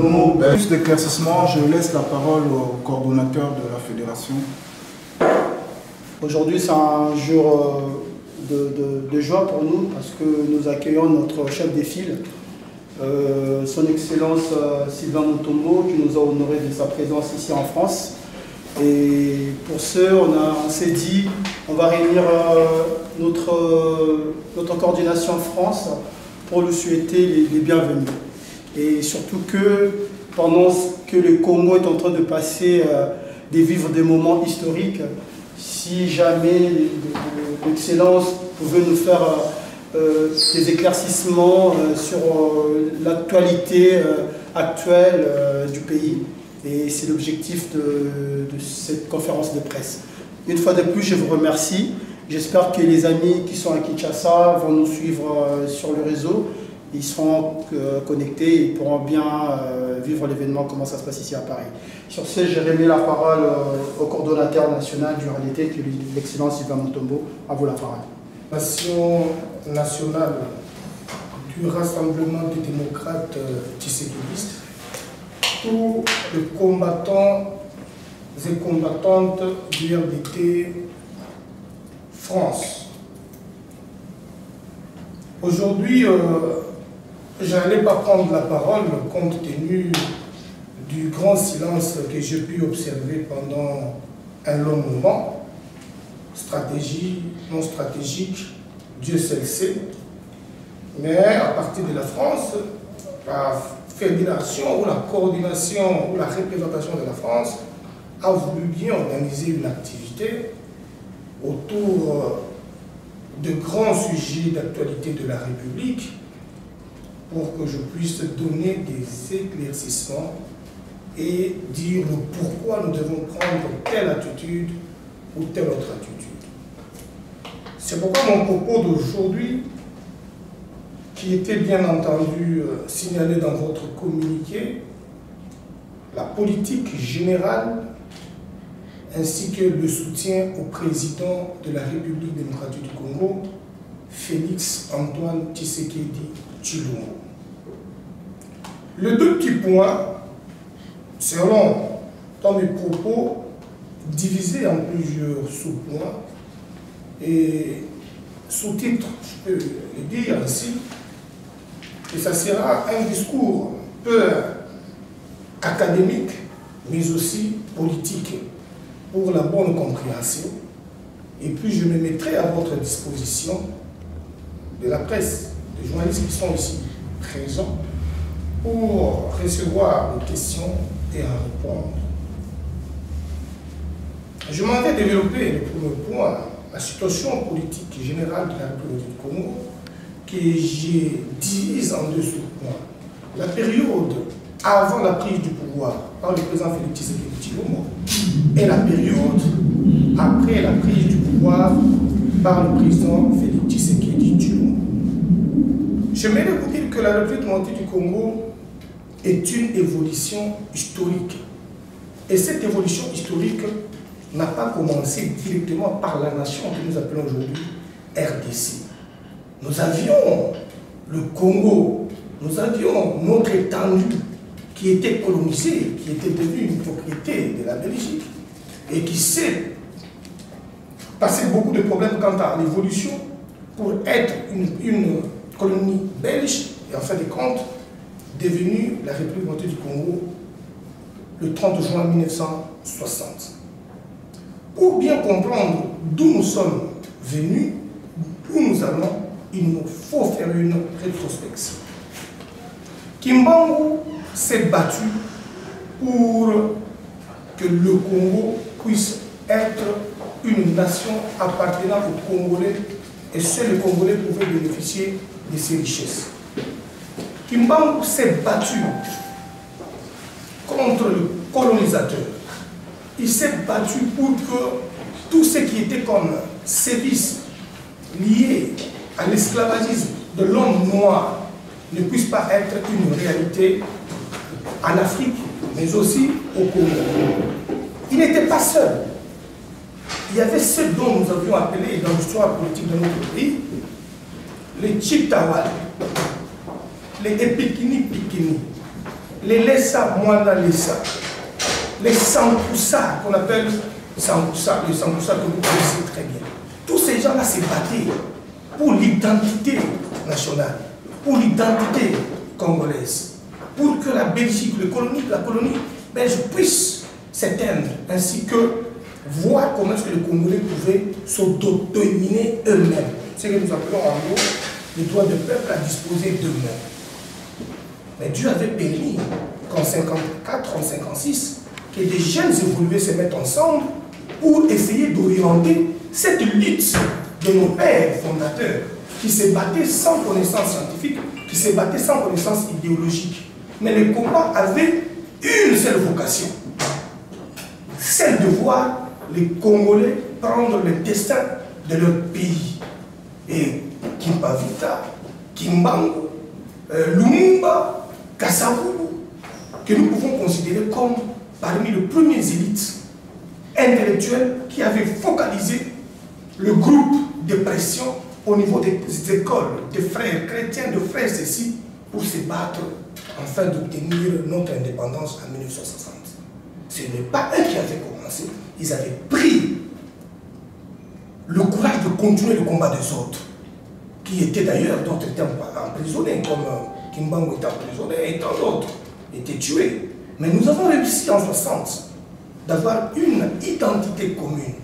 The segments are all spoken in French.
nous. Plus d'éclaircissement, je laisse la parole au coordonnateur de la fédération. Aujourd'hui, c'est un jour de joie pour nous parce que nous accueillons notre chef des files, son Excellence Sylvain Mutombo, qui nous a honoré de sa présence ici en France. Et pour ce, on s'est dit, on va réunir notre coordination France pour lui souhaiter les bienvenus. Et surtout que pendant que le Congo est en train de passer, de vivre des moments historiques, si jamais l'Excellence pouvait nous faire des éclaircissements sur l'actualité actuelle du pays. Et c'est l'objectif de cette conférence de presse. Une fois de plus, je vous remercie. J'espère que les amis qui sont à Kinshasa vont nous suivre sur le réseau. Ils seront connectés et pourront bien vivre l'événement, comment ça se passe ici à Paris. Sur ce, je remets la parole au coordonnateur national du RDT, qui est l'Excellence Sylvain Mutombo. À vous la parole. Nation nationale du Rassemblement des démocrates tshisekidistes, tous les combattants et combattantes du RDT France. Aujourd'hui, je n'allais pas prendre la parole compte tenu du grand silence que j'ai pu observer pendant un long moment. Stratégie, non stratégique, Dieu seul sait. Mais à partir de la France, la fédération ou la coordination ou la représentation de la France a voulu bien organiser une activité autour de grands sujets d'actualité de la République pour que je puisse donner des éclaircissements et dire pourquoi nous devons prendre telle attitude ou telle autre attitude. C'est pourquoi mon propos d'aujourd'hui, qui était bien entendu signalé dans votre communiqué, la politique générale ainsi que le soutien au président de la République démocratique du Congo, Félix Antoine Tshisekedi Tshilombo. Les deux petits points seront, dans mes propos, divisés en plusieurs sous-points et sous-titres, je peux le dire ainsi, et ça sera un discours peu académique, mais aussi politique, pour la bonne compréhension. Et puis je me mettrai à votre disposition de la presse, des journalistes qui sont ici présents, pour recevoir des questions et en répondre. Je m'en vais développer le premier point, la situation politique générale de la République du Congo, que j'ai divise en deux sous-points. La période avant la prise du pouvoir par le président Félix Tshisekedi Tshilombo et la période après la prise du pouvoir par le président Félix Tshisekedi Tshilombo. J'aimerais vous dire que la République démocratique du Congo est une évolution historique. Et cette évolution historique n'a pas commencé directement par la nation que nous appelons aujourd'hui RDC. Nous avions le Congo, nous avions notre étendue qui était colonisée, qui était devenue une propriété de la Belgique et qui s'est passé beaucoup de problèmes quant à l'évolution pour être une colonie belge et en fin de compte devenue la République démocratique du Congo le 30 juin 1960. Pour bien comprendre d'où nous sommes venus, où nous allons, il nous faut faire une rétrospection. Kimbangu s'est battu pour que le Congo puisse être une nation appartenant aux Congolais et seuls les Congolais pouvaient bénéficier de ses richesses. Kimbangu s'est battu contre le colonisateur. Il s'est battu pour que tout ce qui était comme sévices liés à l'esclavagisme de l'homme noir ne puisse pas être une réalité en Afrique, mais aussi au Congo. Il n'était pas seul. Il y avait ceux dont nous avions appelé dans l'histoire politique de notre pays les Chiptawal, les Epikini Pikini, les Lessa, Moana Lessa, les Sankoussa, qu'on appelle Sankoussa, les Sankoussa que vous connaissez très bien. Tous ces gens-là se battaient pour l'identité nationale, pour l'identité congolaise, pour que la Belgique, la colonie belge puisse s'éteindre, ainsi que voir comment est-ce que les Congolais pouvaient s'auto-dominer eux-mêmes. C'est ce que nous appelons en gros les droits de peuple à disposer d'eux-mêmes. Mais Dieu avait permis qu'en 54, en 56, que des jeunes évolués se mettent ensemble pour essayer d'orienter cette lutte de nos pères fondateurs qui se battaient sans connaissance scientifique, qui se battaient sans connaissance idéologique. Mais le combat avait une seule vocation, celle de voir les Congolais prendre le destin de leur pays. Et Kimpavita, Kimbangu, Lumumba, Kasavubu, que nous pouvons considérer comme parmi les premières élites intellectuelles qui avaient focalisé le groupe de pression au niveau des écoles, des frères chrétiens, de frères ceci, pour se battre afin d'obtenir notre indépendance en 1960. Ce n'est pas eux qui avaient commencé, ils avaient pris le courage de continuer le combat des autres, qui étaient d'ailleurs, d'autres étaient emprisonnés, comme Kimbangu était emprisonné et tant d'autres étaient tués. Mais nous avons réussi en 60 d'avoir une identité commune,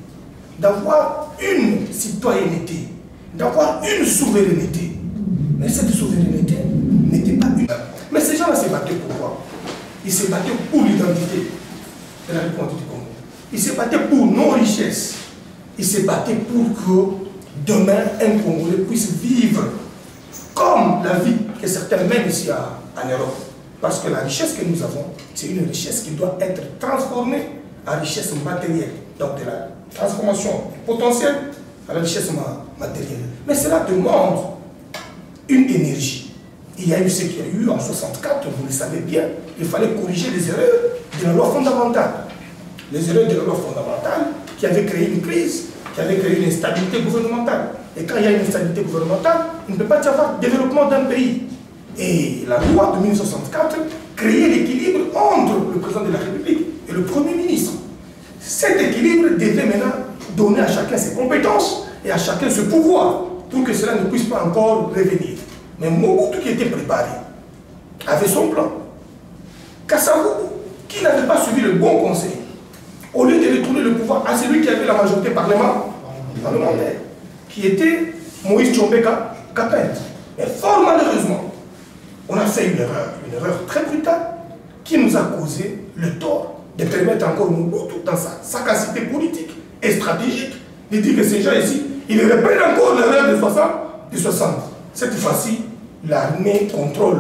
d'avoir une citoyenneté, d'avoir une souveraineté. Mais cette souveraineté n'était pas une. Mais ces gens-là se battaient pour quoi? Ils se battaient pour l'identité de la République du Congo. Ils se battaient pour nos richesses. Ils se battaient pour que demain, un Congolais puisse vivre comme la vie que certains mènent ici en Europe. Parce que la richesse que nous avons, c'est une richesse qui doit être transformée en richesse matérielle. Donc de la transformation potentielle à la richesse matérielle. Mais cela demande une énergie. Il y a eu ce qu'il y a eu en 64, vous le savez bien, il fallait corriger les erreurs de la loi fondamentale. Les erreurs de la loi fondamentale qui avaient créé une crise, qui avaient créé une instabilité gouvernementale. Et quand il y a une instabilité gouvernementale, il ne peut pas y avoir de développement d'un pays. Et la loi de 1964 créait l'équilibre entre le président de la République et le Premier ministre. Cet équilibre devait maintenant donner à chacun ses compétences et à chacun ce pouvoir pour que cela ne puisse pas encore revenir. Mais Mobutu qui était préparé avait son plan. Kasavubu, qui n'avait pas suivi le bon conseil, au lieu de retourner le pouvoir à celui qui avait la majorité parlementaire, qui était Moïse Tchombeka Kapet. Mais fort malheureusement, on a fait une erreur très brutale qui nous a causé le tort de permettre encore Mobutu, dans sa sagacité politique et stratégique, de dire que ces gens ici, ils reprennent encore l'erreur de 60. Cette fois-ci, l'armée contrôle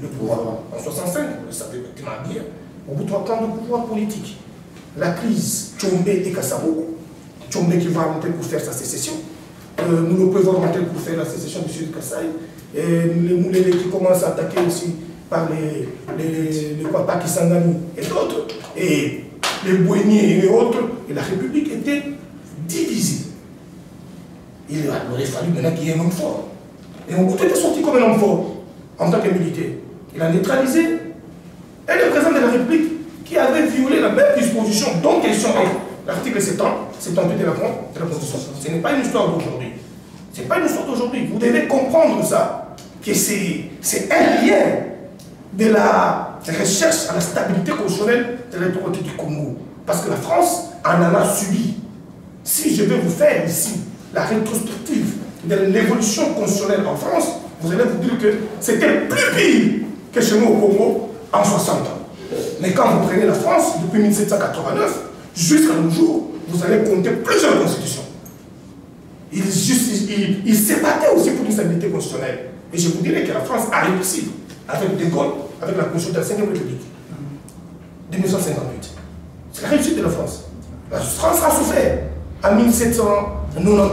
le pouvoir. En 65, vous le savez maintenant bien, Mobutu a pris le pouvoir politique. La crise Tchombe et Kasavubu, Tchombe qui va rentrer pour faire sa sécession, nous pouvons rentrer pour faire la sécession du Sud-Kasaï, et les Moulélés qui commencent à attaquer aussi par les Kwapa Kisangani et d'autres, et les Bouéniers et autres, et la République était divisée. Il aurait fallu maintenant qu'il y ait un homme fort. Et Mobutu était sorti comme un homme fort en tant que militaire. Il a neutralisé, et le président de la République qui avait violé la même disposition dont question est l'article 78 de la Constitution. Ce n'est pas une histoire d'aujourd'hui. Ce n'est pas une histoire d'aujourd'hui. Vous devez comprendre ça, que c'est un lien de la recherche à la stabilité constitutionnelle de l'autorité du Congo. Parce que la France en a subi. Si je vais vous faire ici la rétrospective de l'évolution constitutionnelle en France, vous allez vous dire que c'était plus pire que chez nous au Congo en 60 ans. Mais quand vous prenez la France, depuis 1789, jusqu'à nos jours, vous allez compter plusieurs constitutions. Ils se battaient aussi pour une stabilité constitutionnelle. Et je vous dirais que la France a réussi avec De Gaulle, avec la Constitution de la 5e République de 1958. C'est la réussite de la France. La France a souffert en 1791.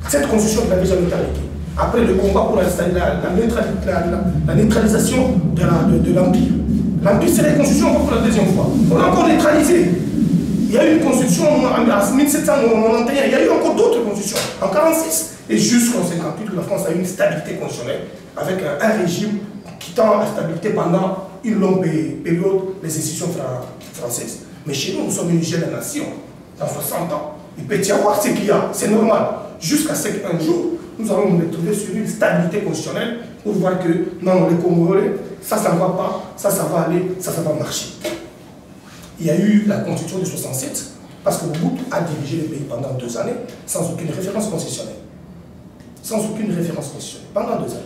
Cette constitution n'avait jamais été appliquée. Après le combat pour la neutralisation de l'Empire. L'Empire, c'est la constitution pour la deuxième fois. On l'a encore neutralisé. Il y a eu une constitution en 1791, il y a eu encore d'autres constitutions. En 1946 et jusqu'en 1958, la France a eu une stabilité constitutionnelle avec un régime qui tend à la stabilité pendant une longue période les institutions françaises. Mais chez nous, nous sommes une jeune nation. Dans 60 ans, il peut y avoir ce qu'il y a, c'est normal. Jusqu'à ce qu'un jour, nous allons nous retrouver sur une stabilité constitutionnelle pour voir que non, les Congolais, ça ne va pas, ça va aller, ça va marcher. Il y a eu la constitution de 67, parce que Mobutu a dirigé le pays pendant 2 années sans aucune référence constitutionnelle. Sans aucune référence constitutionnelle, pendant 2 années.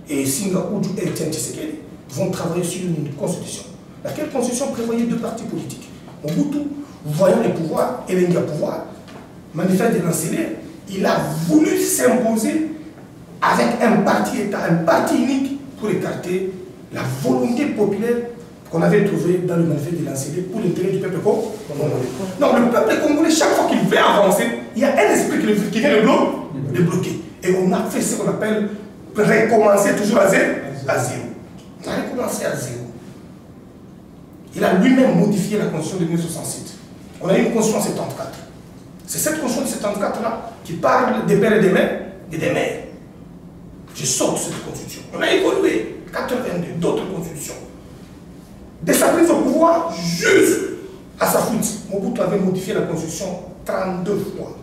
Et Singa Oudjou et Etienne Tshisekedi vont travailler sur une constitution. Laquelle constitution prévoyait 2 partis politiques. Mobutu, voyant les pouvoirs et les pouvoirs, manifeste de l'enseigner, il a voulu s'imposer avec un parti État, un parti unique pour écarter la volonté populaire qu'on avait trouvée dans le manifeste de l'enseigner pour l'intérêt du peuple congolais. Donc le peuple congolais, chaque fois qu'il veut avancer, il y a un esprit qui vient le bloquer. Et on a fait ce qu'on appelle recommencer toujours à zéro. On a recommencé à zéro. Il a lui-même modifié la constitution de 1967. On a eu une constitution en 74. C'est cette constitution de 74-là qui parle des pères et des mères. Je sors de cette constitution. On a évolué, 82, d'autres constitutions. Dès sa prise au pouvoir, juste à sa fuite, Mobutu avait modifié la constitution 32 fois.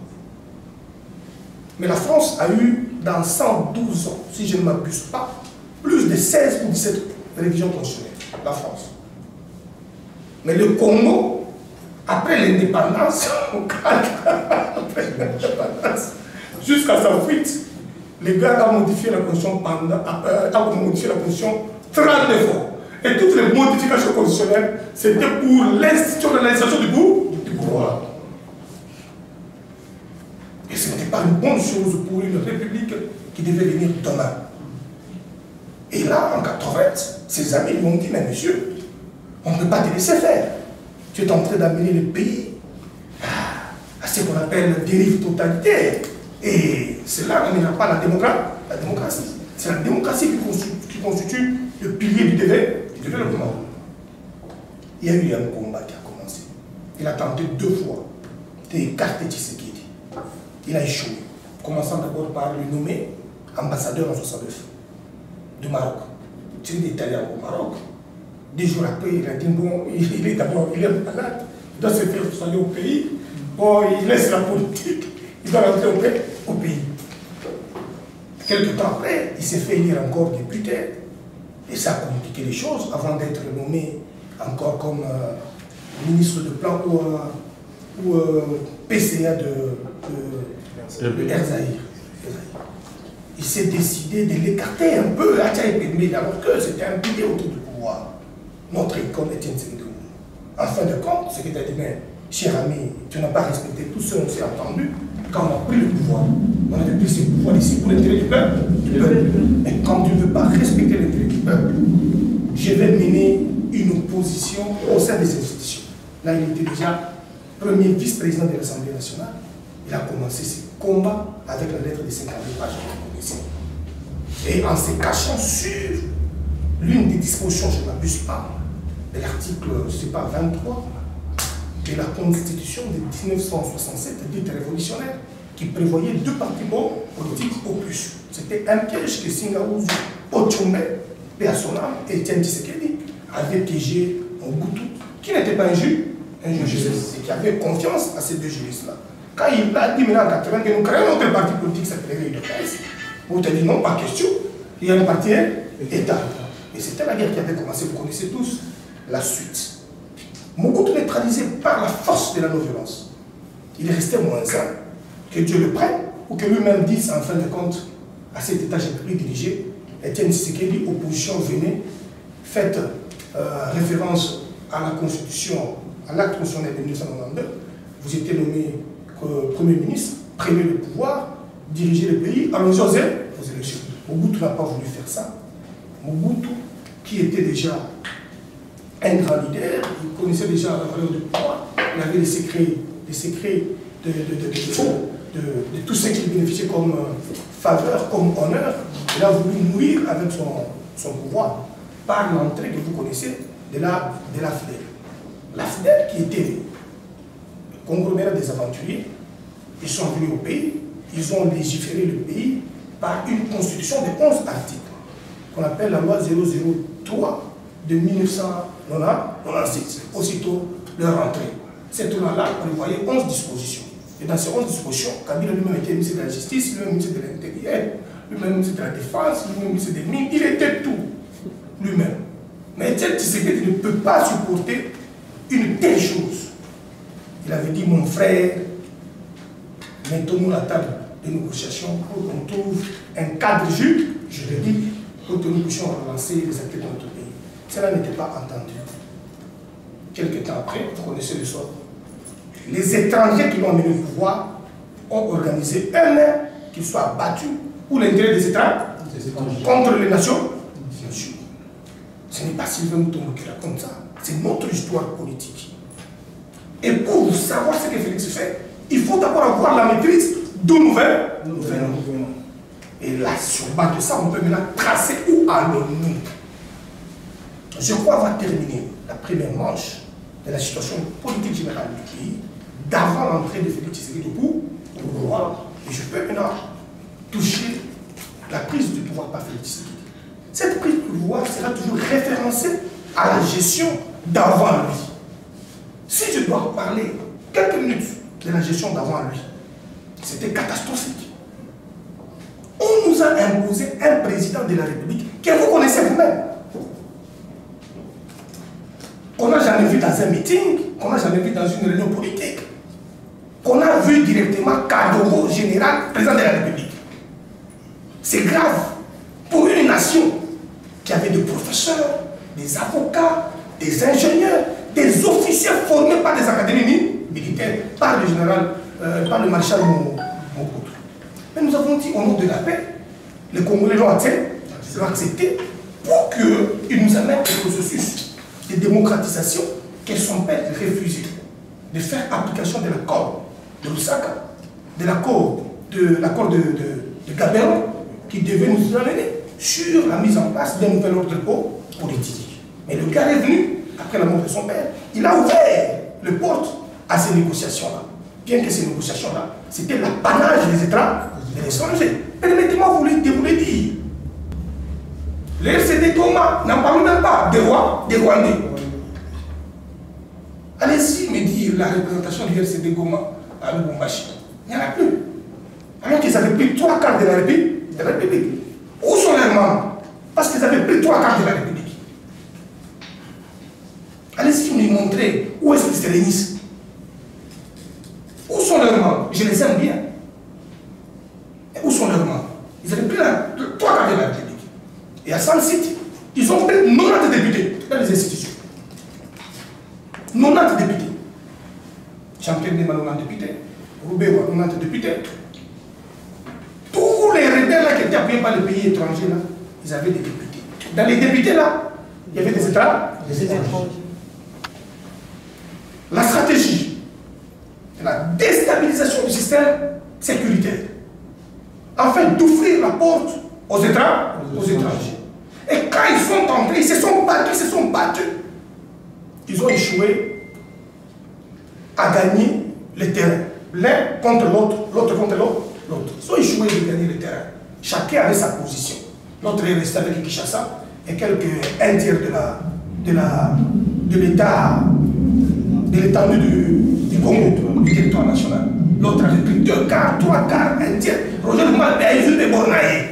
Mais la France a eu, dans 112 ans, si je ne m'abuse pas, plus de 16 ou 17 révisions constitutionnelles. La France. Mais le Congo, après l'indépendance, jusqu'à sa fuite, les gars ont modifié la constitution 32 fois. Et toutes les modifications constitutionnelles, c'était pour l'institutionnalisation du pouvoir. Et ce n'était pas une bonne chose pour une république qui devait venir demain. Et là, en 80, ses amis lui ont dit, mais monsieur, on ne peut pas te laisser faire. Tu es en train d'amener le pays à ce qu'on appelle la dérive totalitaire. Et c'est là qu'on n'ira pas la démocratie. C'est la démocratie qui constitue le pilier du développement. Il y a eu un combat qui a commencé. Il a tenté 2 fois d'écarter Tshisekedi. Il a échoué. Commençant d'abord par le nommer ambassadeur en 69 du Maroc. C'est un Italien au Maroc. 10 jours après, il a dit bon, il est malade, il doit se faire soigner au pays. Bon, il laisse la politique, il doit rentrer au pays. Quelques temps après, il s'est fait élire encore député. Et ça a compliqué les choses avant d'être nommé encore comme ministre de plan ou PCA de Erzaïr. Il s'est décidé de l'écarter un peu à Tchaïpembe, alors que c'était un pilier autour du pouvoir. Notre école est une série de mots. En fin de compte, ce qu'il a dit, mais cher ami, tu n'as pas respecté tout ce qu'on s'est entendu quand on a pris le pouvoir. On avait pris ce pouvoir ici pour l'intérêt du peuple. Et quand tu ne veux pas respecter l'intérêt du peuple, je vais mener une opposition au sein des institutions. Là, il était déjà premier vice-président de l'Assemblée nationale. Il a commencé ses combats avec la lettre de 52 pages de la Commission. Et en se cachant sur l'une des dispositions, je ne m'abuse pas, de l'article, je ne sais pas, 23 de la Constitution de 1967, dite révolutionnaire, qui prévoyait 2 partis politiques au plus. C'était un piège que Singaouzou Ochombe, paix à son âme, et Etienne Tshisekedi avait piégé Mobutu, qui n'était pas un juge juriste, et qui avait confiance à ces 2 juristes-là. Quand il a dit maintenant en 80 que nous créons notre parti politique, ça s'appelait l'UDPS, on t'a dit non, pas question, il y a un parti État. Et c'était la guerre qui avait commencé, vous connaissez tous la suite. Mobutu neutralisé par la force de la non-violence. Il est resté moins un, que Dieu le prenne, ou que lui-même dise en fin de compte, à cet état j'ai pu diriger, Etienne Tshisekedi, opposition venait, faites référence à la Constitution, à l'acte constitutionnel de 1992, vous étiez nommé Premier ministre, prenez le pouvoir, dirigez le pays, allons-y aux élections. Mobutu n'a pas voulu faire ça. Mobutu, qui était déjà un grand leader, il connaissait déjà la valeur du pouvoir, il avait les secrets de tout ce qu'il bénéficiait comme faveur, comme honneur. Il a voulu mourir avec son pouvoir par l'entrée que vous connaissez de la FDL. La FDL qui était le conglomérat des aventuriers, ils sont venus au pays, ils ont légiféré le pays par une constitution de 11 articles, qu'on appelle la loi 003 de 1996, aussitôt leur rentrée. Cette loi-là prévoyait 11 dispositions. Et dans ces 11 dispositions, Kabila lui-même était ministre de la Justice, lui-même ministre de l'Intérieur, lui-même ministre de la Défense, lui-même ministre des Mines, il était tout, lui-même. Mais Etienne Tshisekedi ne peut pas supporter une telle chose. Il avait dit, mon frère, mettons-nous la table de négociation pour qu'on trouve un cadre juste, je l'ai dit, pour que nous puissions relancer les activités dans notre pays. Cela n'était pas entendu. Quelques temps après, vous connaissez le sort. Les étrangers qui l'ont amené au pouvoir ont organisé eux-mêmes qu'ils soient battus pour l'intérêt des étrangers contre les nations. Ce n'est pas Sylvain Moutongo qui raconte ça, c'est notre histoire politique. Et pour savoir ce que Félix fait, il faut d'abord avoir la maîtrise d'où nous venons. Et là, sur base de ça, on peut maintenant tracer où allons-nous. Je crois avoir terminé la première manche de la situation politique générale du pays d'avant l'entrée de Félix Tshisekedi au pouvoir. Et je peux maintenant toucher la prise du pouvoir par Félix Tshisekedi. Cette prise de pouvoir sera toujours référencée à la gestion d'avant lui. Si je dois parler quelques minutes de la gestion d'avant lui, c'était catastrophique. On nous a imposé un président de la République que vous connaissez vous-même. Qu'on n'a jamais vu dans un meeting, qu'on n'a jamais vu dans une réunion politique, qu'on a vu directement Kadoro, général, président de la République. C'est grave pour une nation qui avait des professeurs, des avocats, des ingénieurs, des officiers formés par des académies militaires, par le général, par le maréchal Mobutu. Mais nous avons dit au nom de la paix, les Congolais l'ont accepté pour qu'ils nous amènent le processus de démocratisation que son père refusait de faire application de l'accord de Lusaka, de l'accord de Gaberron, qui devait nous amener sur la mise en place d'un nouvel ordre politique. Mais le gars est venu, après la mort de son père, il a ouvert les portes à ces négociations-là. Bien que ces négociations-là, c'était l'apanage des étrangers. Permettez-moi de vous le dire. Les RCD Goma n'en parlent même pas des Rwandais. Allez-y me dire la représentation du RCD Goma à Lubumbashi. Il n'y en a plus. Alors qu'ils avaient pris 3 quarts de la République. Où sont leurs membres? Parce qu'ils avaient pris 3 quarts de la République. Allez-y me montrer où est-ce qu'ils se réunissent. Où sont leurs membres? Je les aime bien. Et où sont leurs membres? Ils avaient pris 3 quarts de la République. Et à San City, ils ont pris 90 députés dans les institutions. 90 députés. Champion de 90 députés. Roubaix, 90 députés. Tous les rebelles là qui étaient appuyés par les pays étrangers, là, ils avaient des députés. Dans les députés là, il y avait des étrangers. La stratégie de la déstabilisation du système sécuritaire, afin d'ouvrir la porte aux étrangers. Et quand ils sont entrés, ils se sont battus. Ils ont échoué à gagner le terrain. L'un contre l'autre, l'autre contre l'autre. Ils ont échoué de gagner le terrain. Chacun avait sa position. L'autre est resté avec Kinshasa et un tiers de l'étendue du Congo, du territoire national. L'autre avait pris 2 quarts, 3 quarts, un tiers. Roger Lumumba a eu des Bornaïs.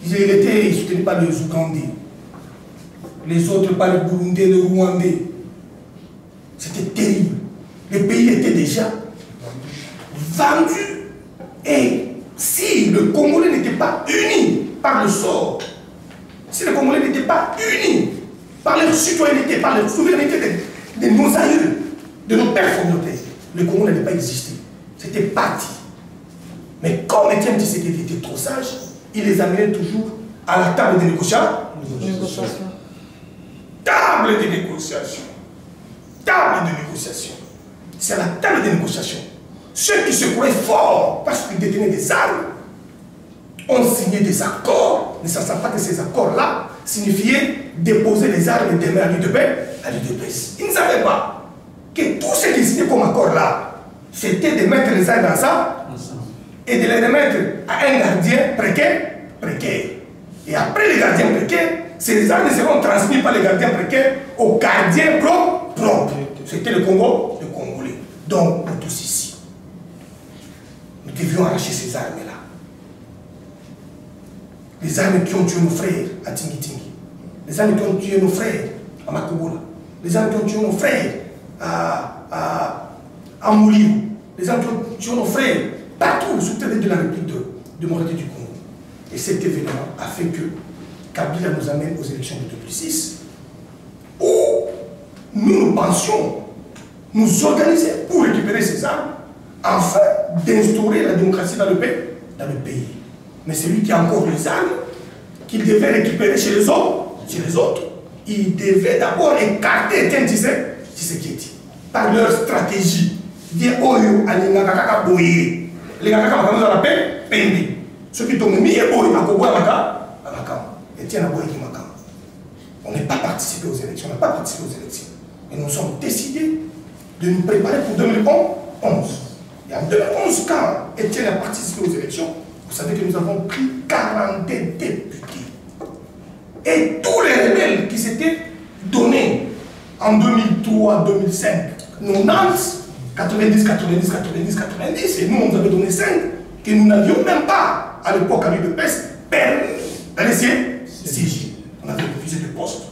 Il était soutenu par les Ougandais. Les autres par les Burundais, les Rwandais. C'était terrible. Le pays était déjà vendu. Et si le Congolais n'était pas uni par le sort, si le Congolais n'était pas uni par leur citoyenneté, par leur souveraineté de nos aïeux, de nos pères fondateurs, le Congo n'allait pas exister. C'était parti. Mais comme Etienne Tshisekedi était trop sage, il les amenait toujours à la table de négociation. Table de négociation. Table de négociation. C'est à la table de négociation. Ceux qui se croyaient forts parce qu'ils détenaient des armes ont signé des accords, ne sachant pas que ces accords-là signifiaient déposer les armes et des mains à l'UDPS. Ils ne savaient pas que tout ce qu'ils signaient comme accord-là, c'était de mettre les armes ensemble et de les remettre à un gardien précaire. Et après les gardiens précaires, Ces armes seront transmises par les gardiens précaires aux gardiens propres. C'était le Congo, le Congolais. Donc, nous tous ici, nous devions arracher ces armes-là. Les armes qui ont tué nos frères à Tingi-Tingi. Les armes qui ont tué nos frères à Makobola. Les armes qui ont tué nos frères à Mouliou. Les armes qui ont tué nos frères partout sur le territoire de la République de démocratique du Congo. Et cet événement a fait que Kabila nous amène aux élections de 2006, où nous pensions nous organiser pour récupérer ces armes, afin d'instaurer la démocratie dans le pays. Mais celui qui a encore les armes, qu'il devait récupérer chez les autres, il devait d'abord écarter Etienne Tshisekedi par leur stratégie. Dire Oyo, Alingakaka Boye. Les Kakaka nous la paix, Pendi. Ceux qui t'ont mis Oyo, Akoboya Maka, Etienne Aboye Maka. On n'est pas participé aux élections, on n'a pas participé aux élections. Et nous sommes décidés de nous préparer pour 2011. Et en 2011, quand Etienne a participé aux élections, vous savez que nous avons pris 40 députés. Et tous les rebelles qui s'étaient donnés en 2003, 2005, 90, 90, 90, 90, 90, et nous on nous avait donné 5 que nous n'avions même pas à l'époque à l'UDPS permis d'aller siéger. On avait refusé de poste.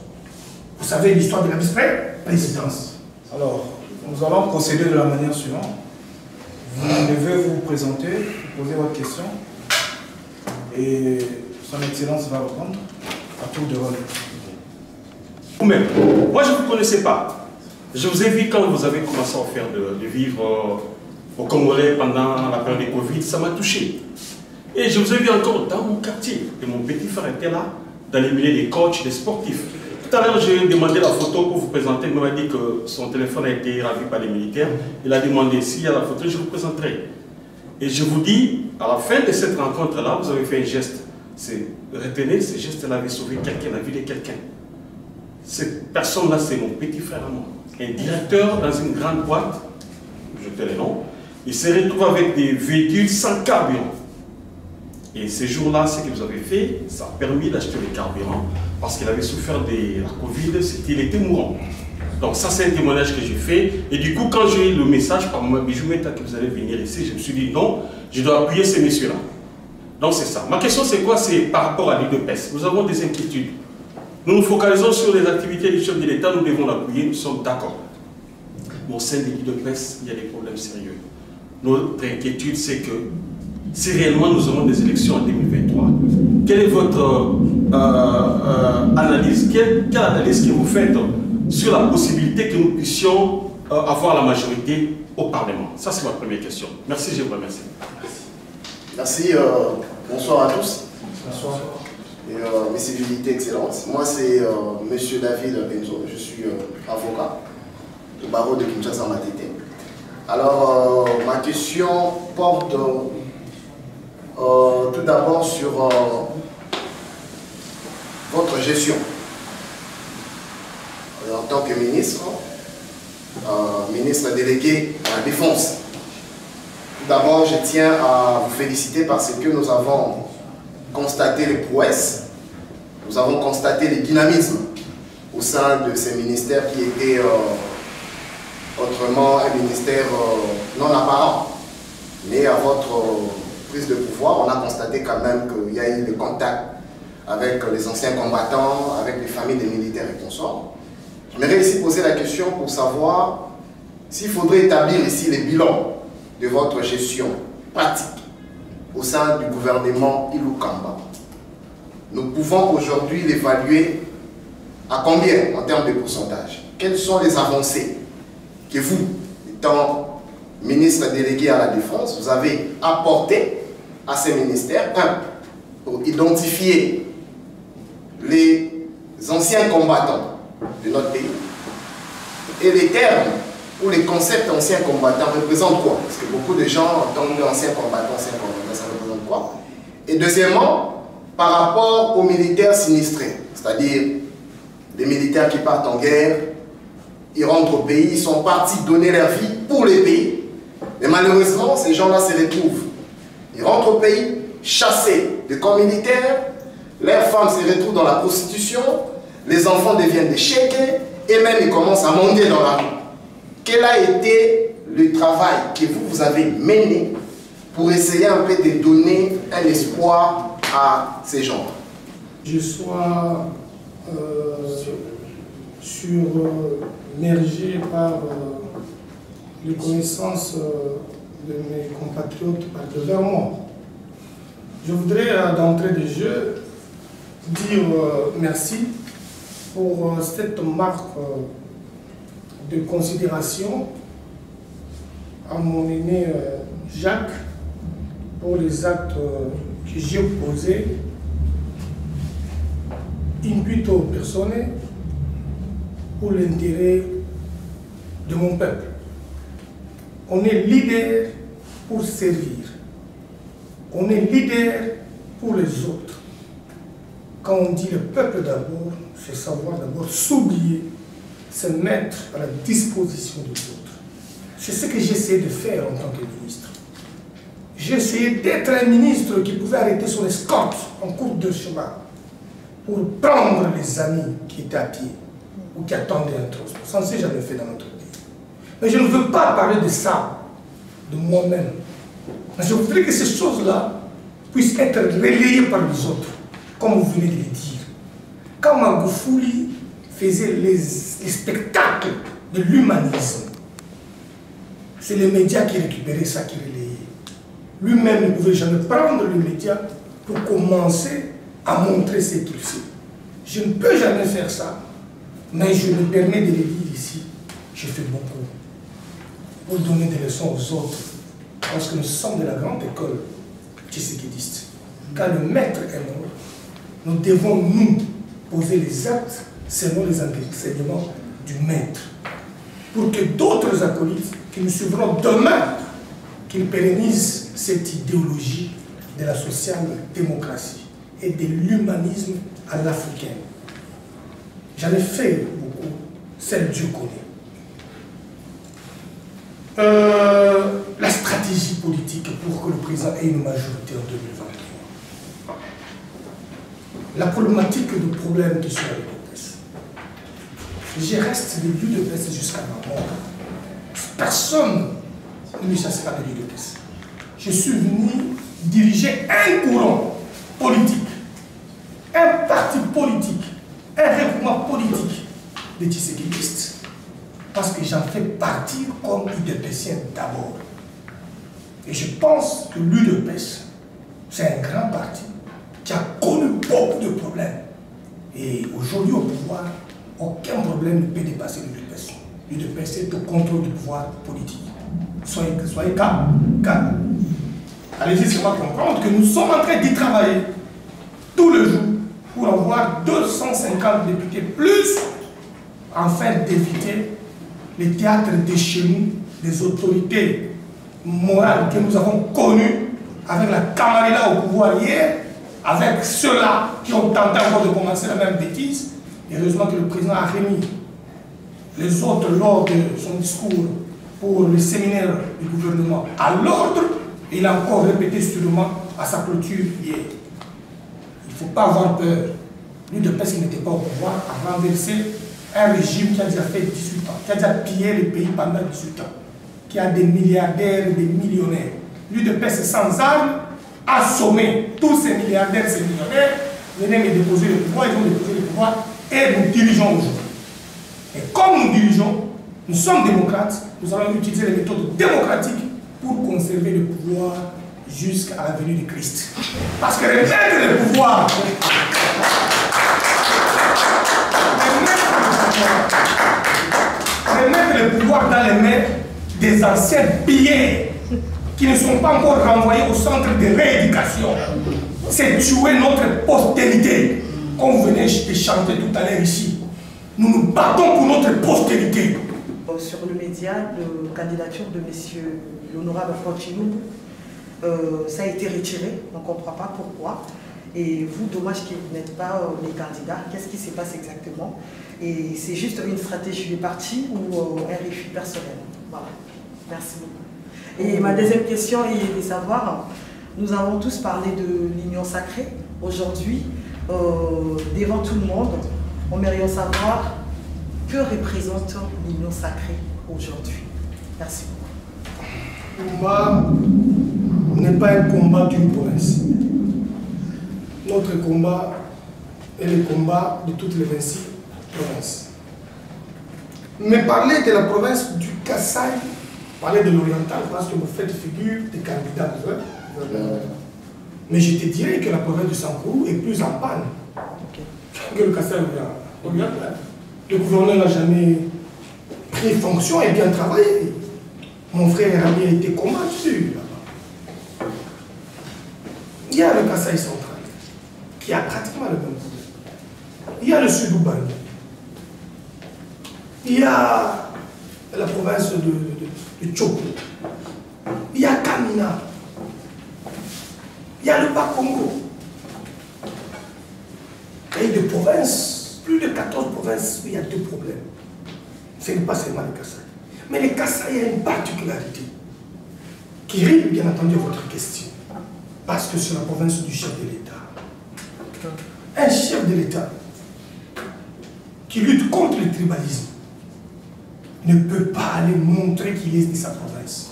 Vous savez l'histoire de la vice-présidence. Alors, nous allons procéder de la manière suivante. Vous devez vous présenter, poser votre question, et son Excellence va répondre à tour de rôle. Vous-même, moi je ne vous connaissais pas. Je vous ai vu quand vous avez commencé à faire de vivre au Congolais pendant la période de Covid, ça m'a touché. Et je vous ai vu encore dans mon quartier, et mon petit frère était là, d'animer des coachs, des sportifs. Tout à l'heure, j'ai demandé la photo pour vous présenter. Il m'a dit que son téléphone a été ravi par les militaires. Il a demandé s'il y a la photo, je vous présenterai. Et je vous dis, à la fin de cette rencontre-là, vous avez fait un geste. Retenez, ce geste-là avait sauvé quelqu'un, la vie de quelqu'un. Cette personne-là, c'est mon petit frère à moi. Un directeur dans une grande boîte, je te le nom, il se retrouve avec des véhicules sans carburant. Et ces jours-là, ce que vous avez fait, ça a permis d'acheter le carburant parce qu'il avait souffert de la Covid, il était mourant. Donc ça, c'est un témoignage que j'ai fait. Et du coup, quand j'ai eu le message par moi, Bijou Meta que vous allez venir ici, je me suis dit non, je dois appuyer ces messieurs-là. Donc c'est ça. Ma question, c'est quoi? C'est par rapport à l'UDPS. Nous avons des inquiétudes. Nous nous focalisons sur les activités du chef de l'État, nous devons l'appuyer, nous sommes d'accord. Mais au sein de l'UDPS, il y a des problèmes sérieux. Notre inquiétude, c'est que si réellement nous aurons des élections en 2023, quelle est votre analyse? Quelle analyse que vous faites sur la possibilité que nous puissions avoir la majorité au Parlement? Ça, c'est ma première question. Merci, je vous remercie. Merci. Bonsoir à tous. Bonsoir. Et mes civilités, Excellence. Moi, c'est M. David Benzo. Je suis avocat au barreau de Kinshasa Matete. Alors, ma question porte tout d'abord sur votre gestion. En tant que ministre, ministre délégué à la Défense. Tout d'abord, je tiens à vous féliciter parce que nous avons constaté les prouesses, nous avons constaté le dynamisme au sein de ces ministères qui étaient autrement un ministère non apparent. Mais à votre prise de pouvoir, on a constaté quand même qu'il y a eu des contacts avec les anciens combattants, avec les familles des militaires et consorts. J'aimerais ici poser la question pour savoir s'il faudrait établir ici les bilans de votre gestion pratique au sein du gouvernement Ilukamba. Nous pouvons aujourd'hui l'évaluer à combien en termes de pourcentage? Quelles sont les avancées que vous, étant ministre délégué à la Défense, vous avez apportées à ces ministères? Un, pour identifier les anciens combattants de notre pays et les termes ou les concepts anciens combattants représentent quoi? Parce que beaucoup de gens entendent anciens combattants, ça représente quoi? Et deuxièmement, par rapport aux militaires sinistrés, c'est-à-dire des militaires qui partent en guerre, ils rentrent au pays, ils sont partis donner leur vie pour les pays, mais malheureusement, ces gens-là se retrouvent. Ils rentrent au pays, chassés de camps militaires, leurs femmes se retrouvent dans la prostitution, les enfants deviennent des chéquiers et même ils commencent à monter dans la rue. Quel a été le travail que vous avez mené pour essayer un peu de donner un espoir à ces gens? Je sois submergé par les connaissances de mes compatriotes vers moi. Je voudrais d'entrée de jeu dire merci pour cette marque de considération à mon aîné Jacques pour les actes que j'ai posés intuito personnel pour l'intérêt de mon peuple. On est leader pour servir. On est leader pour les autres. Quand on dit le peuple d'abord, c'est savoir d'abord s'oublier, se mettre à la disposition des autres. C'est ce que j'ai essayé de faire en tant que ministre. J'ai essayé d'être un ministre qui pouvait arrêter son escorte en cours de chemin pour prendre les amis qui étaient à pied ou qui attendaient un transport. Ça ne s'est jamais fait dans notre pays. Mais je ne veux pas parler de ça, de moi-même. Je voudrais que ces choses-là puissent être relayées par les autres, comme vous venez de le dire. Quand Magoufouli faisait les spectacles de l'humanisme, c'est les médias qui récupéraient ça, qui relayaient. Lui-même ne pouvait jamais prendre les médias pour commencer à montrer ce qu'il fait. Je ne peux jamais faire ça, mais je me permets de le dire ici. Je fais beaucoup pour donner des leçons aux autres, parce que nous sommes de la grande école tshisekidiste. Quand le maître est mort, nous devons nous poser les actes selon les enseignements du maître, pour que d'autres acolytes qui nous suivront demain, qu'ils pérennisent cette idéologie de la social-démocratie et de l'humanisme à l'africaine. J'en ai fait beaucoup, celle Dieu connaît. La stratégie politique pour que le président ait une majorité en 2023. La problématique de problème qui sont avec l'UDPS. Je reste de l'UDPS jusqu'à ma mort. Personne ne me chassera de l'UDPS. Je suis venu diriger un courant politique, un parti politique, un regroupement politique de tshisekidistes, parce que j'en fais partie comme UDPSien d'abord. Et je pense que l'UDPS, c'est un grand parti qui a connu beaucoup de problèmes. Et aujourd'hui au pouvoir, aucun problème ne peut dépasser l'UDPS. L'UDPS est au contrôle du pouvoir politique. Soyez calmes. Allez-y seulement comprendre que nous sommes en train d'y travailler tous les jours pour avoir 250 députés plus, afin d'éviter les théâtres déchaînés des autorités morales que nous avons connues avec la Camarilla au pouvoir hier, avec ceux-là qui ont tenté encore de commencer la même bêtise. Et heureusement que le président a remis les autres lors de son discours pour le séminaire du gouvernement à l'ordre, et il a encore répété sûrement à sa clôture hier. Il ne faut pas avoir peur. L'UDPS qui n'était pas au pouvoir a renversé un régime qui a déjà fait 18 ans, qui a déjà pillé le pays pendant 18 ans, qui a des milliardaires et des millionnaires. L'UDPS sans armes a sommé tous ces milliardaires et ces millionnaires, venaient me déposer le pouvoir, ils ont déposé le pouvoir, et nous dirigeons aujourd'hui. Et comme nous dirigeons, nous sommes démocrates, nous allons utiliser les méthodes démocratiques pour conserver le pouvoir jusqu'à la venue de Christ. Parce que remettre le pouvoir, remettre le pouvoir dans les mains des anciens pillés qui ne sont pas encore renvoyés au centre de rééducation, c'est tuer notre postérité. Comme vous venez de chanter tout à l'heure ici, nous nous battons pour notre postérité. Sur le média, la candidature de M. l'honorable Franchilou, ça a été retiré, on ne comprend pas pourquoi. Et vous, dommage que vous n'êtes pas les candidats, qu'est-ce qui se passe exactement? Et c'est juste une stratégie du parti ou un refus personnel? Voilà, merci beaucoup. Et ma deuxième question est de savoir, nous avons tous parlé de l'union sacrée. Aujourd'hui, devant tout le monde, on aimerait savoir que représente l'Union sacrée aujourd'hui. Merci beaucoup. Le combat n'est pas un combat d'une province. Notre combat est le combat de toutes les 26 provinces. Mais parler de la province du Kasaï, parler de l'oriental, parce que vous faites figure des candidats gouverneurs. Mais je te dirais que la province du Sankourou est plus en panne que le Kasaï oriental. Le gouverneur n'a jamais pris fonction et bien travaillé. Mon frère Rami a été combattu là-bas. Il y a le Kasaï central, qui a pratiquement le même problème. Il y a le Sud-Ouban. Il y a la province de Tchoko. Il y a Kamina. Il y a le Bas-Congo. Il y a des provinces, plus de 14 provinces où il y a deux problèmes. Ce n'est pas seulement le Kasaï. Mais le Kasaï a une particularité qui rime bien entendu à votre question. Parce que c'est la province du chef de l'État. Un chef de l'État qui lutte contre le tribalisme ne peut pas aller montrer qu'il est de sa province.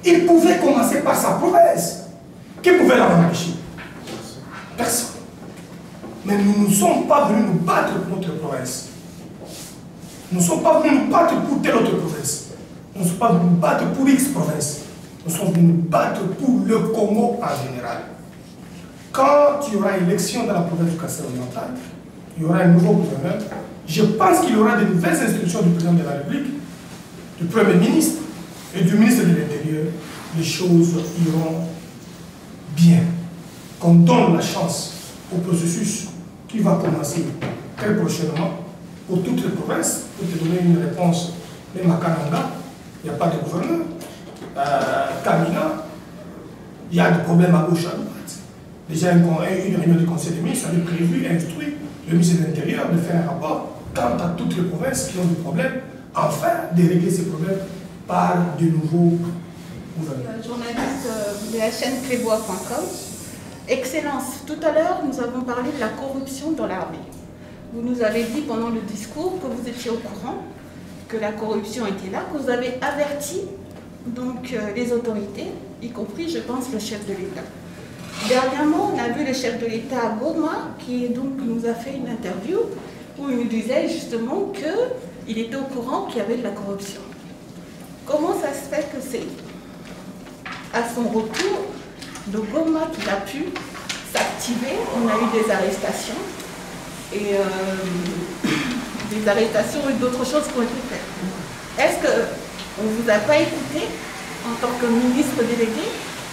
Il pouvait commencer par sa province. Qui pouvait la empêcher? Personne. Mais nous ne sommes pas venus nous battre pour notre province. Nous ne sommes pas venus nous battre pour telle autre province. Nous ne sommes pas venus nous battre pour X province. Nous sommes venus nous battre pour le Congo en général. Quand il y aura élection dans la province du Kasaï oriental, il y aura un nouveau gouverneur. Je pense qu'il y aura de nouvelles instructions du président de la République, du Premier ministre et du ministre de l'Intérieur. Les choses iront bien. Qu'on donne la chance au processus qui va commencer très prochainement pour toutes les provinces. Pour te donner une réponse, même à Kananga, il n'y a pas de gouverneur. Kamina, il y a des problèmes à gauche, à droite. Déjà, une réunion du Conseil des ministres avait prévu et instruit le ministre de l'Intérieur de faire un rapport quant à toutes les provinces qui ont des problèmes, afin de régler ces problèmes par de nouveaux gouverneurs. Journaliste de la chaîne Clébois.com. Excellence, tout à l'heure, nous avons parlé de la corruption dans l'armée. Vous nous avez dit pendant le discours que vous étiez au courant que la corruption était là, que vous avez averti donc, les autorités, y compris, je pense, le chef de l'État. Dernièrement, on a vu le chef de l'État à Goma qui donc, nous a fait une interview où il nous disait justement qu'il était au courant qu'il y avait de la corruption. Comment ça se fait que c'est à son retour de Goma qu'il a pu s'activer? On a eu des arrestations et des arrestations et d'autres choses qui ont été faites. Est-ce qu'on ne vous a pas écouté en tant que ministre délégué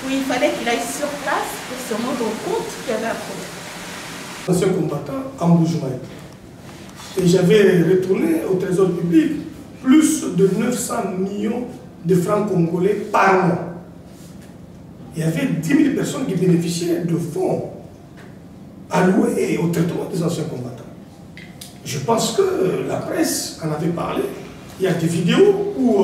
où il fallait qu'il aille sur place pour se rendre compte qu'il y avait un problème? Ancien combattant en Boujouaï. Et j'avais retourné au trésor public plus de 900 millions de francs congolais par mois. Il y avait 10 000 personnes qui bénéficiaient de fonds alloués au traitement des anciens combattants. Je pense que la presse en avait parlé. Il y a des vidéos où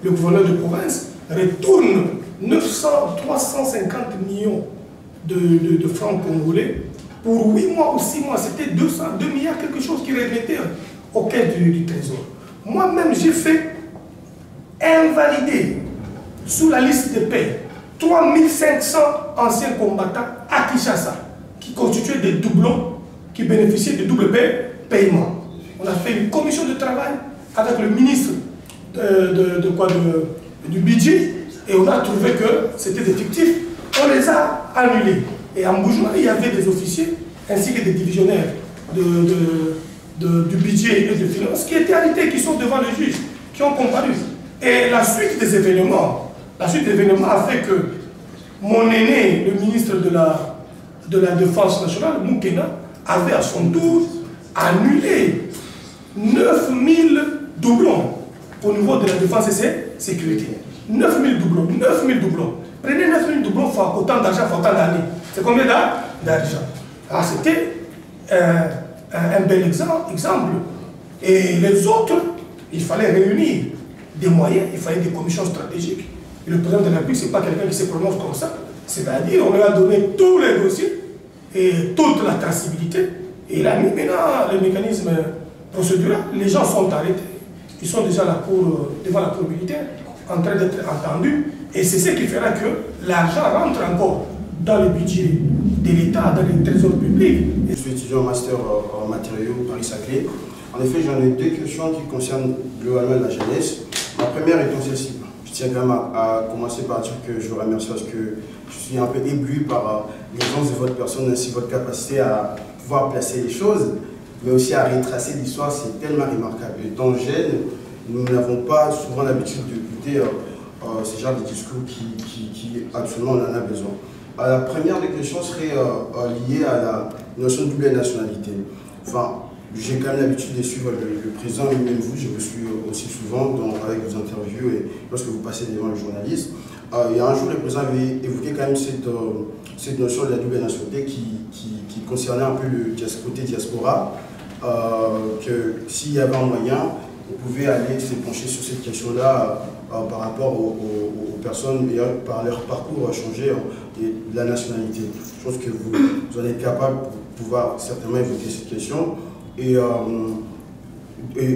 le gouverneur de province retourne 350 millions de francs congolais pour 8 mois ou 6 mois. C'était 2 milliards, quelque chose qui remettait au caisse du trésor. Moi-même, j'ai fait invalider sous la liste de paie 3500 anciens combattants à Kinshasa qui constituaient des doublons, qui bénéficiaient de double paiement. On a fait une commission de travail avec le ministre du budget et on a trouvé que c'était des fictifs. On les a annulés. Et en Bourgeois, il y avait des officiers ainsi que des divisionnaires du budget et de finances qui étaient arrêtés, qui sont devant le juge, qui ont comparu. Et la suite des événements a fait que mon aîné, le ministre de la Défense nationale, Moukena, avait à son tour annulé 9000 doublons au niveau de la défense et sécurité. 9000 doublons, 9000 doublons. Prenez 9000 doublons, fois autant d'argent, fois autant d'années. C'est combien d'argent? Alors c'était un bel exemple. Et les autres, il fallait réunir des moyens, il fallait des commissions stratégiques. Et le président de la République, ce n'est pas quelqu'un qui se prononce comme ça. C'est-à-dire, on lui a donné tous les dossiers et toute la traçabilité. Et il a mis maintenant le mécanisme procédural. Les gens sont arrêtés. Ils sont déjà devant la cour militaire, en train d'être entendus. Et c'est ce qui fera que l'argent rentre encore dans le budget de l'État, dans les trésors publics. Je suis étudiant en master en matériaux Paris-Saclay. En effet, j'en ai deux questions qui concernent globalement la jeunesse. Ma première étant celle-ci. Je tiens quand même à commencer par dire que je vous remercie parce que je suis un peu ébloui par l'aisance de votre personne ainsi que votre capacité à pouvoir placer les choses, mais aussi à retracer l'histoire. C'est tellement remarquable. Étant jeune, nous n'avons pas souvent l'habitude d'écouter ce genre de discours qui absolument on en a besoin. La première des questions serait liée à la notion de double nationalité. Enfin, j'ai quand même l'habitude de suivre le président, même vous, je vous suis aussi souvent avec vos interviews et lorsque vous passez devant les journalistes. Il y a un jour, le président avait évoqué quand même cette notion de la double nationalité qui concernait un peu le côté diaspora, que s'il y avait un moyen, vous pouvez aller se pencher sur cette question-là par rapport aux personnes et par leur parcours changer de la nationalité. Je pense que vous en êtes capable de pouvoir certainement évoquer cette question. Et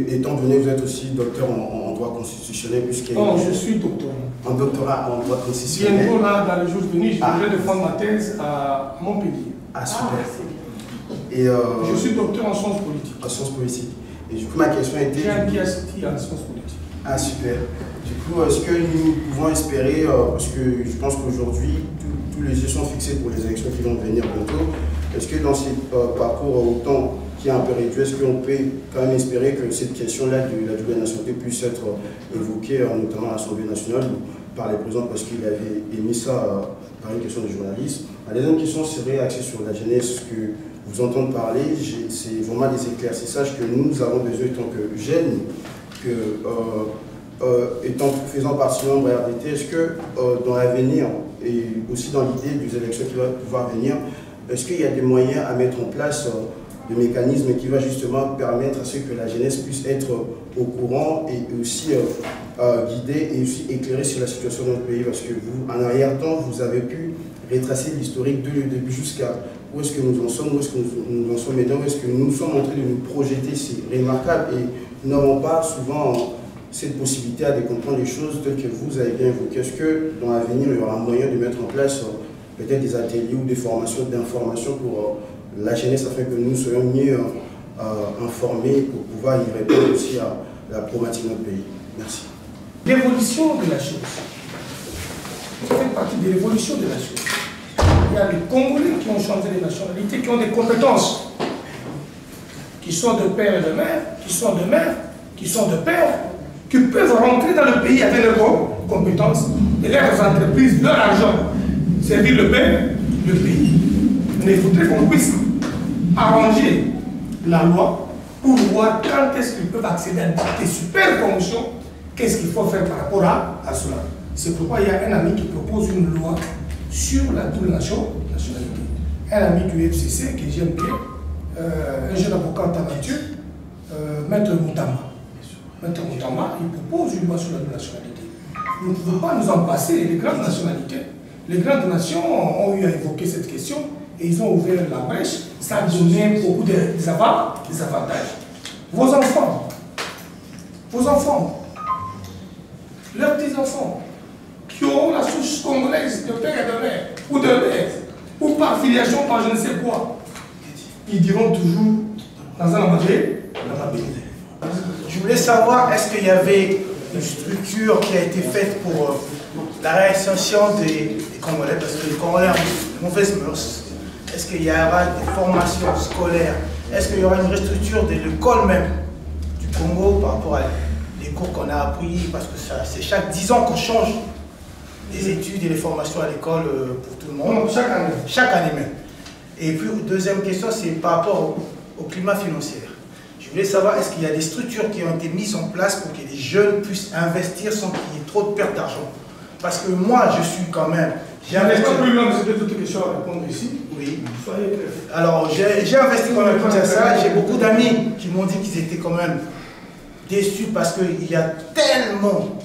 étant donné que vous êtes aussi docteur en droit constitutionnel, puisque... Non, je suis doctorant. En doctorat en droit constitutionnel. Bientôt, là, dans les jours venus, je voudrais défendre ma thèse à Montpellier. Ah, super. Et je suis docteur en sciences politiques. En sciences politiques. Et du coup, ma question était... J'ai un PhD en sciences politiques. Ah, super. Du coup, est-ce que nous pouvons espérer, parce que je pense qu'aujourd'hui, tous les yeux sont fixés pour les élections qui vont venir bientôt, est-ce que dans ces parcours autant qui est un peu réduit, est-ce qu'on peut quand même espérer que cette question-là de la double nationalité puisse être évoquée, notamment à l'Assemblée nationale, par les présidents, parce qu'il avait émis ça par une question de journaliste. La deuxième question serait axée sur la jeunesse, que vous entendez parler, c'est vraiment des éclaircissages que nous avons besoin en tant que jeunes, faisant partie de la RDT, est-ce que dans l'avenir, et aussi dans l'idée des élections qui vont pouvoir venir, est-ce qu'il y a des moyens à mettre en place de mécanismes qui va justement permettre à ce que la jeunesse puisse être au courant et aussi guidée et aussi éclairée sur la situation de notre pays, parce que vous, en arrière-temps, vous avez pu retracer l'historique de le début jusqu'à où est-ce que nous en sommes, où est-ce que nous en sommes maintenant, où est-ce que nous sommes en train de nous projeter. C'est remarquable et nous n'avons pas souvent cette possibilité à comprendre les choses telles que vous avez bien évoqué. Est-ce que dans l'avenir, il y aura un moyen de mettre en place peut-être des ateliers ou des formations d'information pour la jeunesse afin que nous soyons mieux informés pour pouvoir y répondre aussi à la problématique de notre pays? Merci. L'évolution de la chose. Ça fait partie de l'évolution de la chose. Il y a les Congolais qui ont changé de nationalité, qui ont des compétences, qui sont de père et de mère, qui sont de mère, qui sont de père, qui peuvent rentrer dans le pays avec leurs compétences et leurs entreprises, leur argent, servir le père, le pays. Mais il faudrait qu'on puisse arranger la loi pour voir quand est-ce qu'ils peuvent accéder à des super fonctions, qu'est-ce qu'il faut faire par rapport à cela. C'est pourquoi il y a un ami qui propose une loi sur la double nationalité. Un ami du FCC que j'aime bien, un jeune avocat en talentueux, Maître Moutama. Maître Moutama, il propose une loi sur la double nationalité. Nous ne pouvons pas nous en passer. Les grandes nationalités, les grandes nations ont eu à évoquer cette question et ils ont ouvert la brèche. Ça a donné beaucoup d'avantages. Vos enfants, leurs petits-enfants, qui auront la souche congolaise de père et de mère, ou de mère, ou par filiation, par je ne sais quoi, ils diront toujours dans un emballé, dans la Bible. Je voulais savoir, est-ce qu'il y avait une structure qui a été faite pour la réinsertion des Congolais, parce que les Congolais ont de mauvaises mœurs. Est-ce qu'il y aura des formations scolaires? Est-ce qu'il y aura une restructure de l'école même du Congo par rapport à les cours qu'on a appris? Parce que c'est chaque 10 ans qu'on change les études et les formations à l'école pour tout le monde. Non, chaque année. Chaque année même. Et puis, deuxième question, c'est par rapport au climat financier. Je voulais savoir, est-ce qu'il y a des structures qui ont été mises en place pour que les jeunes puissent investir sans qu'il y ait trop de perte d'argent? Parce que moi, je suis quand même... J'ai investi plus loin, c'est d'autres questions à répondre ici. Oui. Soyez clairs. Alors, j'ai investi quand même pour ça. J'ai beaucoup d'amis qui m'ont dit qu'ils étaient quand même déçus parce qu'il y a tellement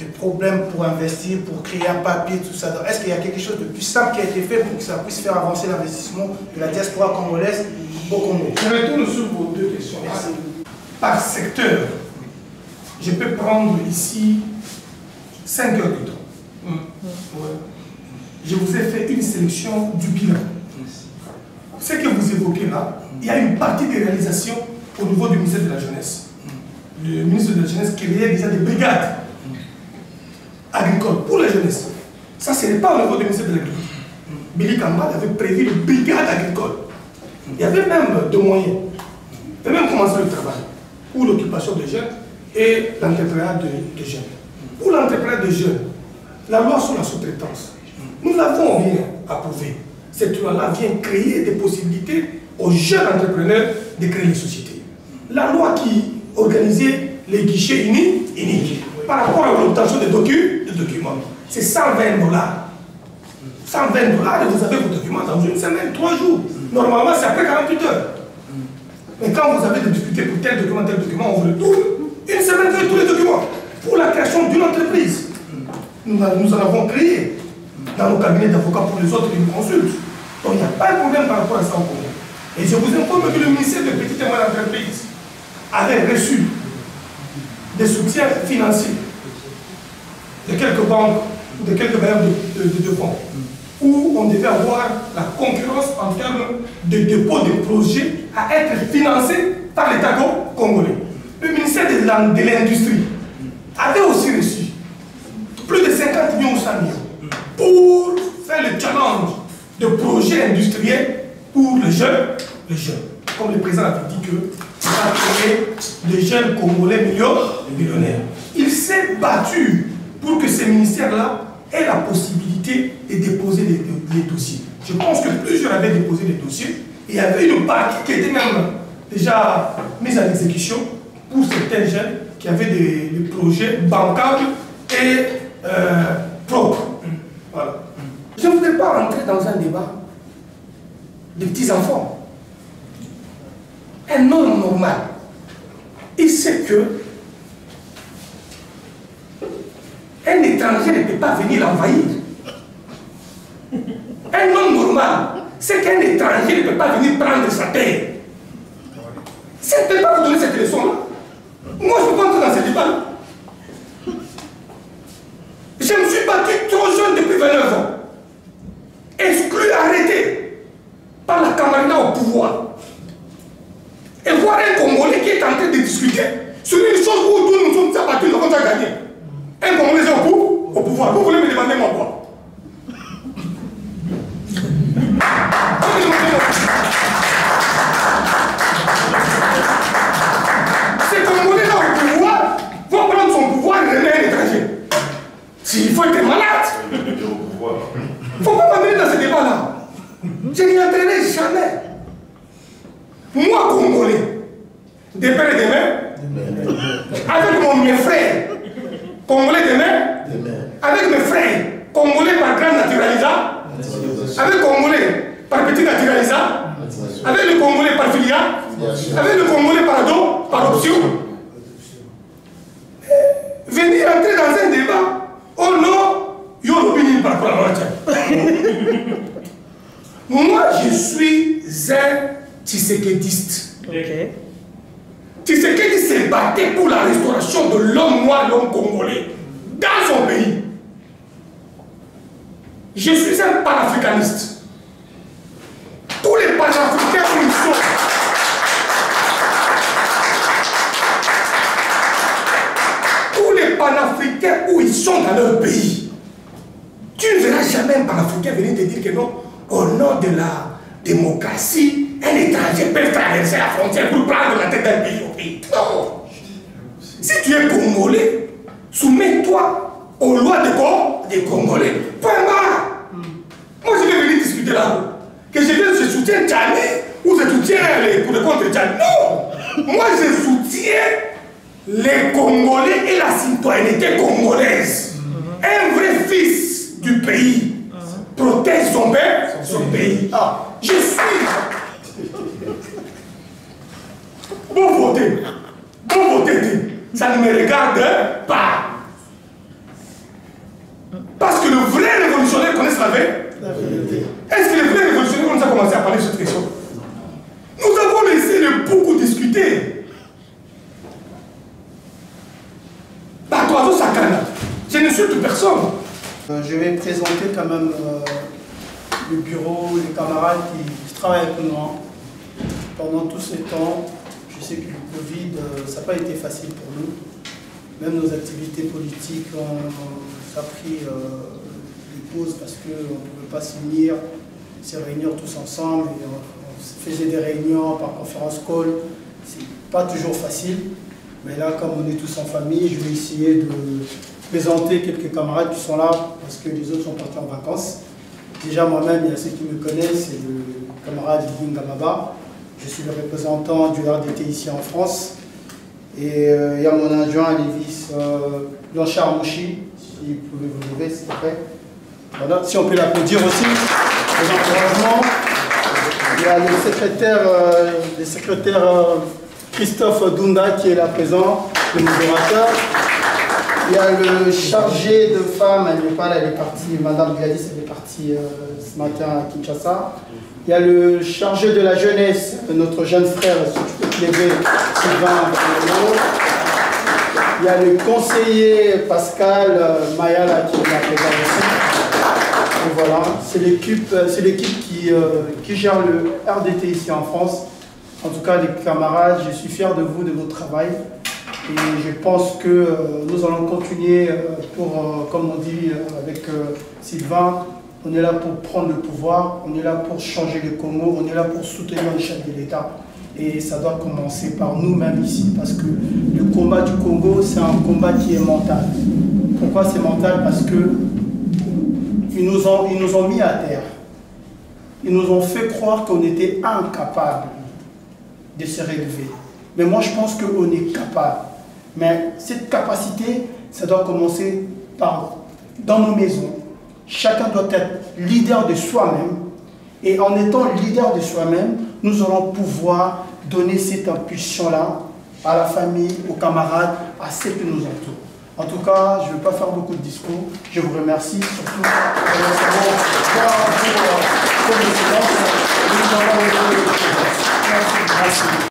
problèmes pour investir, pour créer un papier, tout ça. Est-ce qu'il y a quelque chose de plus simple qui a été fait pour que ça puisse faire avancer l'investissement de la diaspora congolaise au Congo? Je retourne sur vos deux questions. Merci. Par secteur, je peux prendre ici 5 heures de temps. Ouais. Je vous ai fait une sélection du bilan. Ce que vous évoquez là, il y a une partie des réalisations au niveau du ministère de la Jeunesse. Le ministre de la Jeunesse créait déjà des brigades agricoles pour la jeunesse. Ça, ce n'est pas au niveau du ministère de l'Agriculture. Billy Kambal avait prévu une brigade agricole. Il y avait même des moyens. Il avait même commencé le travail pour l'occupation des jeunes et l'entrepreneuriat des jeunes. Pour l'entrepreneuriat des jeunes, la loi sur la sous-traitance, nous l'avons bien approuvée. Cette loi-là vient créer des possibilités aux jeunes entrepreneurs de créer les sociétés. La loi qui organisait les guichets uniques par rapport à l'obtention des documents, c'est 120 $. 120 $ et vous avez vos documents dans une semaine, 3 jours. Normalement, c'est après 48 heures. Mais quand vous avez des difficultés pour tel document, on vous le tourne. Une semaine, vous avez tous les documents. Pour la création d'une entreprise, nous en avons créé dans nos cabinets d'avocats pour les autres qui nous consultent. Donc il n'y a pas de problème par rapport à ça au Congo. Et je vous informe que le ministère de Petites et Moyennes Entreprises avait reçu des soutiens financiers de quelques banques ou de quelques bailleurs de fonds, où on devait avoir la concurrence en termes de dépôt de projets à être financés par l'État congolais. Le ministère de l'Industrie avait aussi reçu plus de 50 millions ou 100 millions pour faire le challenge de projets industriels pour les jeunes. Comme le président avait dit que ça a créé les jeunes Congolais millionnaires. Il s'est battu pour que ces ministères-là aient la possibilité de déposer les dossiers. Je pense que plusieurs avaient déposé les dossiers et il y avait une partie qui était même déjà mise en exécution pour certains jeunes qui avaient des projets bancables et propres. Voilà. Je ne voudrais pas rentrer dans un débat de petits enfants. Un homme normal, il sait que un étranger ne peut pas venir l'envahir. Un homme normal, c'est qu'un étranger ne peut pas venir prendre sa terre. Si elle ne peut pas vous donner cette leçon-là, moi je ne peux pas entrer dans ce débat-là. Je me suis battu trop jeune depuis 29 ans. Exclu, arrêté par la camarade au pouvoir. Et voir un Congolais qui est en train de discuter sur une chose où nous nous sommes abattus, nous avons gagné. Un Congolais est au pouvoir. Vous voulez me demander moi quoi? Ces Congolais-là au pouvoir vont prendre son pouvoir et remettre à l'étranger. S'il faut être malade, il ne faut pas m'amener dans ce débat-là. Je n'y entrerai jamais. Moi, Congolais, de père et de mère, avec mes frères, Congolais de mère, avec mes frères, Congolais par grand naturalisation, avec Congolais par petit naturalisation, avec le Congolais par filial, avec le Congolais par option. Venir entrer dans un débat, oh non, il y a l'opinion par rapport à la Moi, je suis un Tshisekediste. Okay. Tshisekedi s'est battu pour la restauration de l'homme noir, l'homme congolais, dans son pays. Je suis un panafricaniste. Tous les panafricains où ils sont, tous les panafricains où ils sont dans leur pays, tu ne verras jamais un panafricain venir te dire que non, au nom de la démocratie, un étranger peut traverser la frontière pour prendre la tête d'un pays au pays. Non. Si tu es Congolais, soumets-toi aux lois des Congolais. Point barre. Moi, je vais venir discuter là. Que je soutiens Tchani ou je soutiens pour le contre Tchani. Non. Moi, je soutiens les Congolais et la citoyenneté congolaise. Un vrai fils du pays protège son père, son pays. Je suis. Bon voter, ça ne me regarde pas. connaissent la veille? Est-ce que les vrais révolutionnaires ont commencé à parler de cette question? Nous avons laissé beaucoup discuter. Bah, toi, ça canne. Je n'insulte personne. Je vais présenter quand même le bureau, les camarades qui travaillent avec nous. Pendant tous ces temps, je sais que le Covid, ça n'a pas été facile pour nous. Même nos activités politiques, ça a pris des pauses parce qu'on ne pouvait pas se réunir tous ensemble. Et on faisait des réunions par conférence call. C'est pas toujours facile. Mais là, comme on est tous en famille, je vais essayer de présenter quelques camarades qui sont là parce que les autres sont partis en vacances. Déjà, moi-même, il y a ceux qui me connaissent, c'est le camarade Lydine Gamaba. Je suis le représentant du RDT ici en France. Et il y a mon adjoint Lévis Blanchard Mouchi, si vous pouvez vous lever, s'il vous plaît. Voilà, si on peut l'applaudir aussi, les encouragements. Il y a le secrétaire Christophe Dunda qui est là présent, le modérateur. Il y a le chargé de femmes, elle n'est pas là, elle est partie, Madame Bialis, elle est partie ce matin à Kinshasa. Il y a le chargé de la jeunesse, notre jeune frère, si tu peux te lever, Sylvain. Il y a le conseiller Pascal Mayala qui est là présent aussi. Et voilà, c'est l'équipe qui gère le RDT ici en France. En tout cas, les camarades, je suis fier de vous, de votre travail. Et je pense que nous allons continuer pour, comme on dit avec Sylvain, on est là pour prendre le pouvoir, on est là pour changer le Congo, on est là pour soutenir le chef de l'État. Et ça doit commencer par nous-mêmes ici, parce que le combat du Congo, c'est un combat qui est mental. Pourquoi c'est mental? Parce que ils nous ont mis à terre. Ils nous ont fait croire qu'on était incapables de se relever. Mais moi, je pense qu'on est capable. Mais cette capacité, ça doit commencer dans nos maisons. Chacun doit être leader de soi-même. Et en étant leader de soi-même, nous allons pouvoir donner cette impulsion-là à la famille, aux camarades, à ceux qui nous entourent. En tout cas, je ne vais pas faire beaucoup de discours. Je vous remercie surtout pour le silence. Merci.